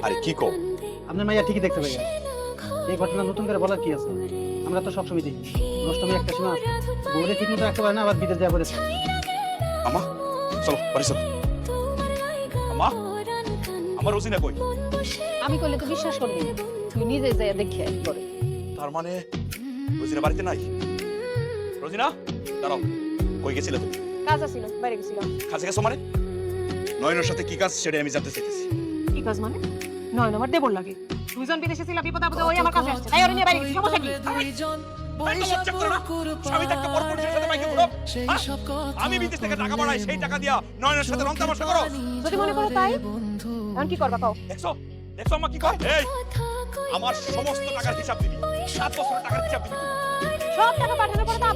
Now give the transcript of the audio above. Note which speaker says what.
Speaker 1: আরে কি কও?
Speaker 2: আপনার মাইয়া ঠিকই দেখতে পাই। এই ঘটনা নতুন করে বলার কি আছে? আমরা তো সবসময় দেখি নষ্টমী একটা সময় বউরে ঠিক মতো রাখতে পারে না, আবার বিদেশ যাওয়া বলেছে।
Speaker 1: আমা চলো বাড়ি চলো। আমা আমার রোজিনা কই?
Speaker 3: আমি কইলে তো বিশ্বাস করবি না, তুই নিজে যাই দেখে করে।
Speaker 1: তার মানে রোজিনা বাড়িতে নাই? রোজিনা দাঁড়াও, কই গেছিলে তুমি?
Speaker 3: কাজ আছিল, বাইরে গেছিলাম।
Speaker 1: কাছে গেছো মানে? নয়নের সাথে কি কাজ সেটা আমি জানতে চাইতেছি।
Speaker 3: কি কাজ মানে? নয় আমার দেবর লাগে। দুইজন বিদেশে ছিল, বিপদ আপদে ওই আমার কাছে আসছে, তাই ওরে নিয়ে বাইরে গেছি। সমস্যা কি?
Speaker 1: আমি বিদেশ থেকে টাকা পাঠাই, সেই টাকা দিয়া নয়নের সাথে রং তামাশা করো।
Speaker 3: যদি মনে করো তাই, এখন কি করবা কও?
Speaker 1: দেখছো দেখছো আমা কি কয়? এই আমার সমস্ত টাকার হিসাব দিবি, 7 বছরের টাকার হিসাব দিবি।
Speaker 3: সব টাকা পাঠানোর পরে তো